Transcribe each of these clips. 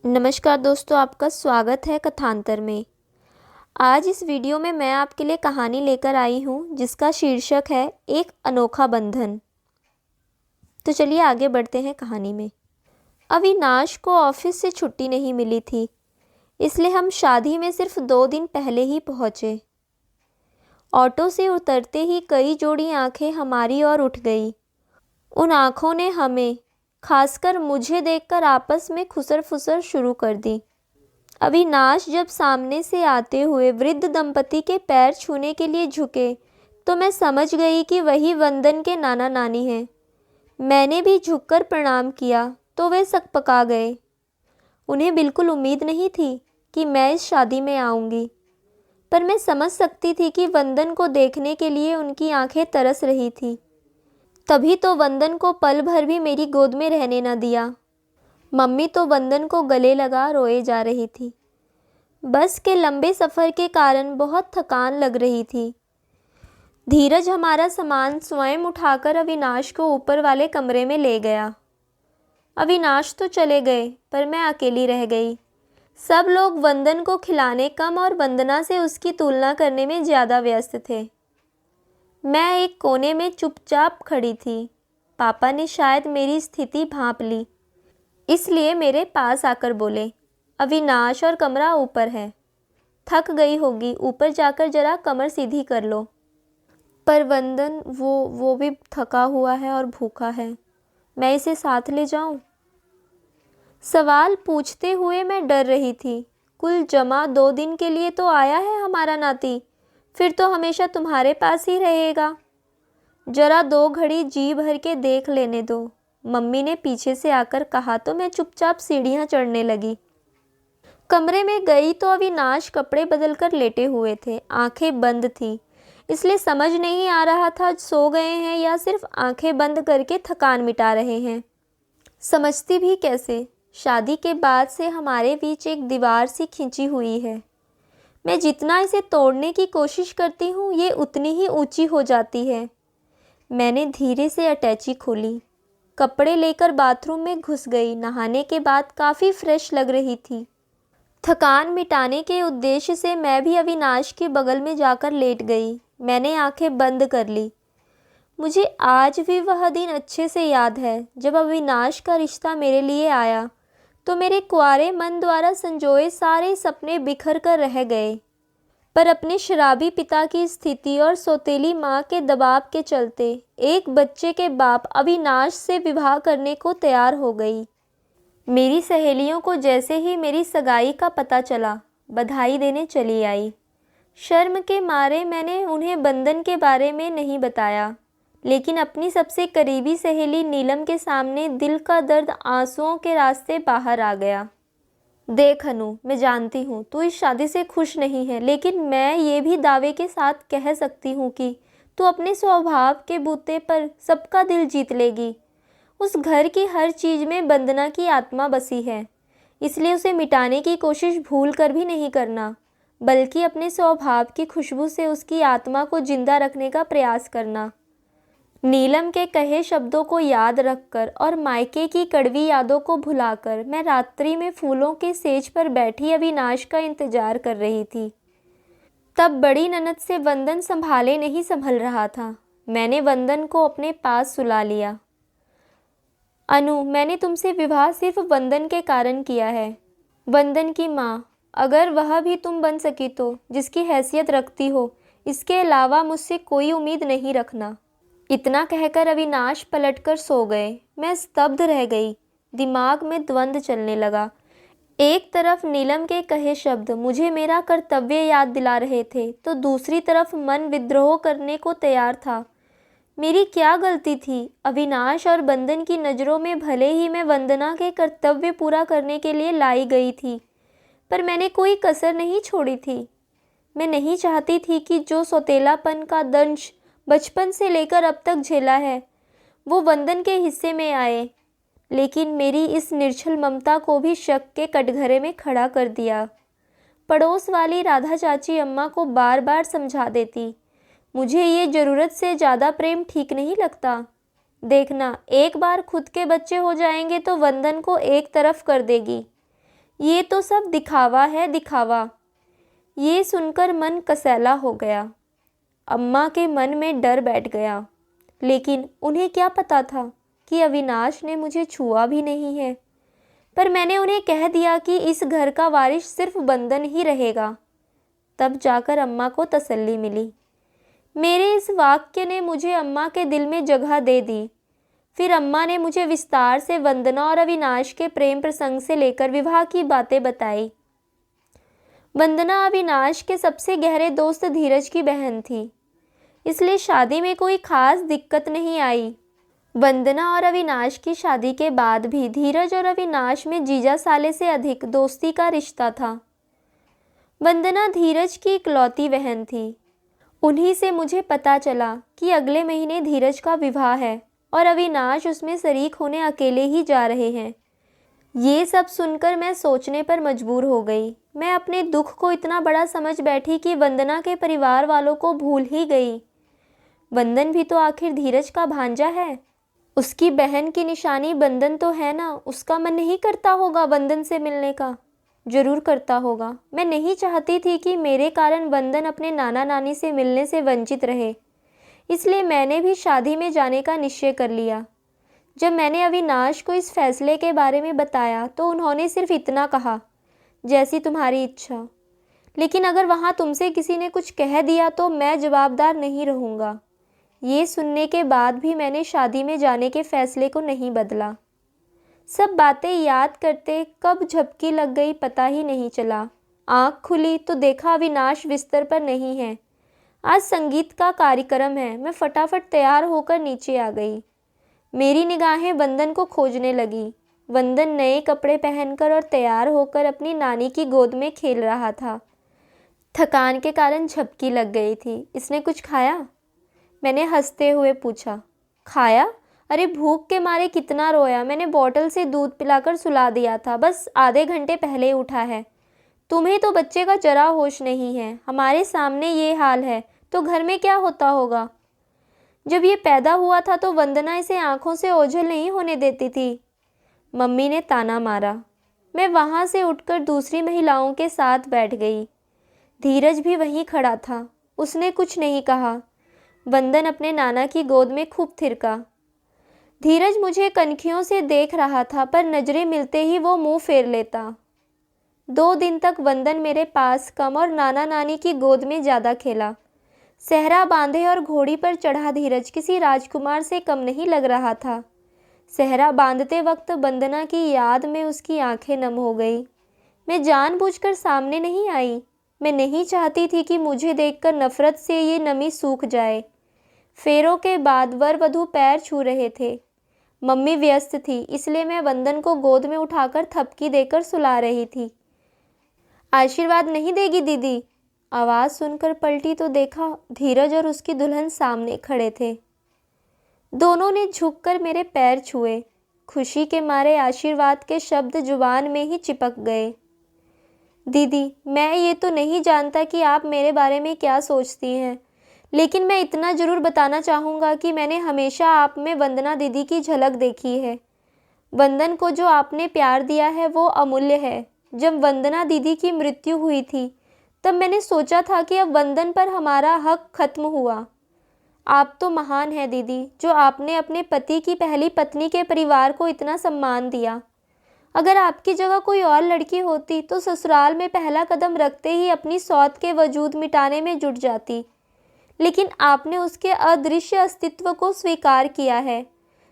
नमस्कार दोस्तों, आपका स्वागत है कथांतर में। आज इस वीडियो में मैं आपके लिए कहानी लेकर आई हूँ जिसका शीर्षक है एक अनोखा बंधन। तो चलिए आगे बढ़ते हैं कहानी में। अविनाश को ऑफिस से छुट्टी नहीं मिली थी, इसलिए हम शादी में सिर्फ 2 दिन पहले ही पहुँचे। ऑटो से उतरते ही कई जोड़ी आंखें हमारी ओर उठ गई। उन आंखों ने हमें, खासकर मुझे देखकर आपस में खुसर फुसर शुरू कर दी। अविनाश जब सामने से आते हुए वृद्ध दंपति के पैर छूने के लिए झुके तो मैं समझ गई कि वही वंदन के नाना नानी हैं। मैंने भी झुककर प्रणाम किया तो वे सकपका गए। उन्हें बिल्कुल उम्मीद नहीं थी कि मैं इस शादी में आऊँगी, पर मैं समझ सकती थी कि वंदन को देखने के लिए उनकी आंखें तरस रही थी। तभी तो वंदन को पल भर भी मेरी गोद में रहने न दिया। मम्मी तो वंदन को गले लगा रोए जा रही थी। बस के लंबे सफ़र के कारण बहुत थकान लग रही थी। धीरज हमारा सामान स्वयं उठाकर अविनाश को ऊपर वाले कमरे में ले गया। अविनाश तो चले गए, पर मैं अकेली रह गई। सब लोग वंदन को खिलाने कम और वंदना से उसकी तुलना करने में ज़्यादा व्यस्त थे। मैं एक कोने में चुपचाप खड़ी थी। पापा ने शायद मेरी स्थिति भांप ली, इसलिए मेरे पास आकर बोले, अविनाश और कमरा ऊपर है, थक गई होगी, ऊपर जाकर जरा कमर सीधी कर लो। पर वंदन वो भी थका हुआ है और भूखा है, मैं इसे साथ ले जाऊं? सवाल पूछते हुए मैं डर रही थी। कुल जमा 2 दिन के लिए तो आया है हमारा नाती, फिर तो हमेशा तुम्हारे पास ही रहेगा। जरा 2 घड़ी जी भर के देख लेने दो, मम्मी ने पीछे से आकर कहा तो मैं चुपचाप सीढ़ियाँ चढ़ने लगी। कमरे में गई तो अविनाश कपड़े बदलकर लेटे हुए थे। आंखें बंद थी, इसलिए समझ नहीं आ रहा था सो गए हैं या सिर्फ आंखें बंद करके थकान मिटा रहे हैं। समझती भी कैसे, शादी के बाद से हमारे बीच एक दीवार सी खिंची हुई है। मैं जितना इसे तोड़ने की कोशिश करती हूँ, ये उतनी ही ऊंची हो जाती है। मैंने धीरे से अटैची खोली, कपड़े लेकर बाथरूम में घुस गई। नहाने के बाद काफ़ी फ्रेश लग रही थी। थकान मिटाने के उद्देश्य से मैं भी अविनाश के बगल में जाकर लेट गई। मैंने आंखें बंद कर ली। मुझे आज भी वह दिन अच्छे से याद है जब अविनाश का रिश्ता मेरे लिए आया तो मेरे कुंवारे मन द्वारा संजोए सारे सपने बिखर कर रह गए। पर अपने शराबी पिता की स्थिति और सौतेली माँ के दबाव के चलते एक बच्चे के बाप अविनाश से विवाह करने को तैयार हो गई। मेरी सहेलियों को जैसे ही मेरी सगाई का पता चला, बधाई देने चली आई। शर्म के मारे मैंने उन्हें बंधन के बारे में नहीं बताया, लेकिन अपनी सबसे करीबी सहेली नीलम के सामने दिल का दर्द आंसुओं के रास्ते बाहर आ गया। देख अनु, मैं जानती हूँ तू इस शादी से खुश नहीं है, लेकिन मैं ये भी दावे के साथ कह सकती हूँ कि तू अपने स्वभाव के बूते पर सबका दिल जीत लेगी। उस घर की हर चीज़ में वंदना की आत्मा बसी है, इसलिए उसे मिटाने की कोशिश भूल कर भी नहीं करना, बल्कि अपने स्वभाव की खुशबू से उसकी आत्मा को जिंदा रखने का प्रयास करना। नीलम के कहे शब्दों को याद रखकर और मायके की कड़वी यादों को भुलाकर मैं रात्रि में फूलों के सेज पर बैठी अविनाश का इंतजार कर रही थी। तब बड़ी ननद से वंदन संभाले नहीं संभल रहा था। मैंने वंदन को अपने पास सुला लिया। अनु, मैंने तुमसे विवाह सिर्फ वंदन के कारण किया है। वंदन की माँ, अगर वह भी तुम बन सकी तो जिसकी हैसियत रखती हो, इसके अलावा मुझसे कोई उम्मीद नहीं रखना। इतना कहकर अविनाश पलटकर सो गए। मैं स्तब्ध रह गई। दिमाग में द्वंद्व चलने लगा। एक तरफ नीलम के कहे शब्द मुझे मेरा कर्तव्य याद दिला रहे थे, तो दूसरी तरफ मन विद्रोह करने को तैयार था। मेरी क्या गलती थी? अविनाश और बंधन की नज़रों में भले ही मैं वंदना के कर्तव्य पूरा करने के लिए लाई गई थी, पर मैंने कोई कसर नहीं छोड़ी थी। मैं नहीं चाहती थी कि जो सौतेलापन का दंश बचपन से लेकर अब तक झेला है वो वंदन के हिस्से में आए, लेकिन मेरी इस निर्छल ममता को भी शक के कटघरे में खड़ा कर दिया। पड़ोस वाली राधा चाची अम्मा को बार बार समझा देती, मुझे ये ज़रूरत से ज़्यादा प्रेम ठीक नहीं लगता। देखना, एक बार खुद के बच्चे हो जाएंगे तो वंदन को एक तरफ कर देगी। ये तो सब दिखावा है, दिखावा। ये सुनकर मन कसैला हो गया। अम्मा के मन में डर बैठ गया, लेकिन उन्हें क्या पता था कि अविनाश ने मुझे छुआ भी नहीं है। पर मैंने उन्हें कह दिया कि इस घर का वारिस सिर्फ बंदन ही रहेगा। तब जाकर अम्मा को तसल्ली मिली। मेरे इस वाक्य ने मुझे अम्मा के दिल में जगह दे दी। फिर अम्मा ने मुझे विस्तार से वंदना और अविनाश के प्रेम प्रसंग से लेकर विवाह की बातें बताई। वंदना अविनाश के सबसे गहरे दोस्त धीरज की बहन थी, इसलिए शादी में कोई खास दिक्कत नहीं आई। वंदना और अविनाश की शादी के बाद भी धीरज और अविनाश में जीजा साले से अधिक दोस्ती का रिश्ता था। वंदना धीरज की इकलौती बहन थी। उन्हीं से मुझे पता चला कि अगले महीने धीरज का विवाह है और अविनाश उसमें शरीक होने अकेले ही जा रहे हैं। ये सब सुनकर मैं सोचने पर मजबूर हो गई। मैं अपने दुख को इतना बड़ा समझ बैठी कि वंदना के परिवार वालों को भूल ही गई। बंदन भी तो आखिर धीरज का भांजा है। उसकी बहन की निशानी बंदन तो है ना। उसका मन नहीं करता होगा बंदन से मिलने का। जरूर करता होगा। मैं नहीं चाहती थी कि मेरे कारण बंदन अपने नाना नानी से मिलने से वंचित रहे, इसलिए मैंने भी शादी में जाने का निश्चय कर लिया। जब मैंने अविनाश को इस फैसले के बारे में बताया तो उन्होंने सिर्फ इतना कहा, जैसी तुम्हारी इच्छा। लेकिन अगर वहाँ तुमसे किसी ने कुछ कह दिया तो मैं जवाबदार नहीं रहूँगा। ये सुनने के बाद भी मैंने शादी में जाने के फैसले को नहीं बदला। सब बातें याद करते कब झपकी लग गई पता ही नहीं चला। आँख खुली तो देखा अविनाश बिस्तर पर नहीं है। आज संगीत का कार्यक्रम है। मैं फटाफट तैयार होकर नीचे आ गई। मेरी निगाहें वंदन को खोजने लगी। वंदन नए कपड़े पहनकर और तैयार होकर अपनी नानी की गोद में खेल रहा था। थकान के कारण झपकी लग गई थी। इसने कुछ खाया? मैंने हंसते हुए पूछा। खाया? अरे भूख के मारे कितना रोया। मैंने बोतल से दूध पिलाकर सुला दिया था। बस आधे घंटे पहले उठा है। तुम्हें तो बच्चे का जरा होश नहीं है। हमारे सामने ये हाल है तो घर में क्या होता होगा। जब ये पैदा हुआ था तो वंदना इसे आंखों से ओझल नहीं होने देती थी। मम्मी ने ताना मारा। मैं वहाँ से उठकर दूसरी महिलाओं के साथ बैठ गई। धीरज भी वहीं खड़ा था। उसने कुछ नहीं कहा। वंदन अपने नाना की गोद में खूब थिरका। धीरज मुझे कनखियों से देख रहा था, पर नजरें मिलते ही वो मुंह फेर लेता। 2 दिन तक वंदन मेरे पास कम और नाना नानी की गोद में ज़्यादा खेला। सेहरा बांधे और घोड़ी पर चढ़ा धीरज किसी राजकुमार से कम नहीं लग रहा था। सेहरा बांधते वक्त वंदना की याद में उसकी आंखें नम हो गई। मैं जानबूझकर सामने नहीं आई। मैं नहीं चाहती थी कि मुझे देखकर नफरत से ये नमी सूख जाए। फेरों के बाद वर वधू पैर छू रहे थे। मम्मी व्यस्त थी, इसलिए मैं वंदन को गोद में उठाकर थपकी देकर सुला रही थी। आशीर्वाद नहीं देगी दीदी? आवाज़ सुनकर पलटी तो देखा धीरज और उसकी दुल्हन सामने खड़े थे। दोनों ने झुककर मेरे पैर छुए। खुशी के मारे आशीर्वाद के शब्द जुबान में ही चिपक गए। दीदी, मैं ये तो नहीं जानता कि आप मेरे बारे में क्या सोचती हैं, लेकिन मैं इतना ज़रूर बताना चाहूँगा कि मैंने हमेशा आप में वंदना दीदी की झलक देखी है। वंदन को जो आपने प्यार दिया है वो अमूल्य है। जब वंदना दीदी की मृत्यु हुई थी तब मैंने सोचा था कि अब वंदन पर हमारा हक खत्म हुआ। आप तो महान हैं दीदी, जो आपने अपने पति की पहली पत्नी के परिवार को इतना सम्मान दिया। अगर आपकी जगह कोई और लड़की होती तो ससुराल में पहला कदम रखते ही अपनी सौत के वजूद मिटाने में जुट जाती, लेकिन आपने उसके अदृश्य अस्तित्व को स्वीकार किया है।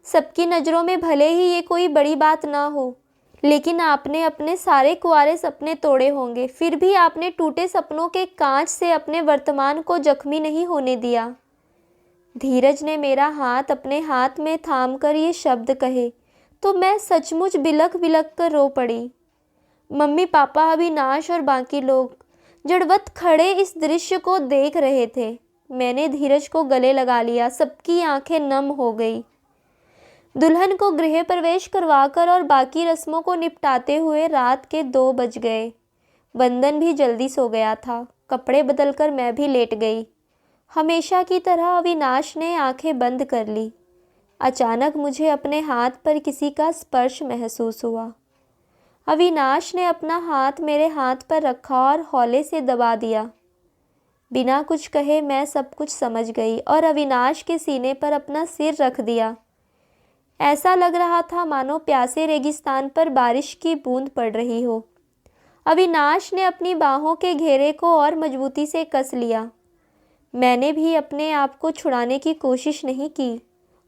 सबकी नज़रों में भले ही ये कोई बड़ी बात ना हो, लेकिन आपने अपने सारे कुंवारे सपने तोड़े होंगे, फिर भी आपने टूटे सपनों के कांच से अपने वर्तमान को जख्मी नहीं होने दिया। धीरज ने मेरा हाथ अपने हाथ में थामकर ये शब्द कहे तो मैं सचमुच बिलख बिलख कर रो पड़ी। मम्मी पापा अविनाश और बाकी लोग जड़वत खड़े इस दृश्य को देख रहे थे। मैंने धीरज को गले लगा लिया। सबकी आंखें नम हो गई। दुल्हन को गृह प्रवेश करवाकर और बाकी रस्मों को निपटाते हुए रात के 2 बज गए। वंदन भी जल्दी सो गया था। कपड़े बदलकर मैं भी लेट गई। हमेशा की तरह अविनाश ने आंखें बंद कर ली। अचानक मुझे अपने हाथ पर किसी का स्पर्श महसूस हुआ। अविनाश ने अपना हाथ मेरे हाथ पर रखा और हौले से दबा दिया। बिना कुछ कहे मैं सब कुछ समझ गई और अविनाश के सीने पर अपना सिर रख दिया। ऐसा लग रहा था मानो प्यासे रेगिस्तान पर बारिश की बूंद पड़ रही हो। अविनाश ने अपनी बाहों के घेरे को और मजबूती से कस लिया। मैंने भी अपने आप को छुड़ाने की कोशिश नहीं की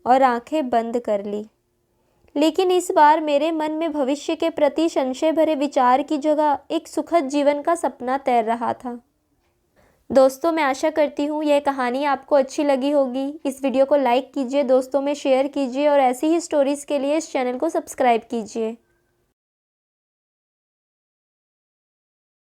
और आंखें बंद कर ली, लेकिन इस बार मेरे मन में भविष्य के प्रति संशय भरे विचार की जगह एक सुखद जीवन का सपना तैर रहा था। दोस्तों, मैं आशा करती हूँ यह कहानी आपको अच्छी लगी होगी। इस वीडियो को लाइक कीजिए, दोस्तों में शेयर कीजिए और ऐसी ही स्टोरीज़ के लिए इस चैनल को सब्सक्राइब कीजिए।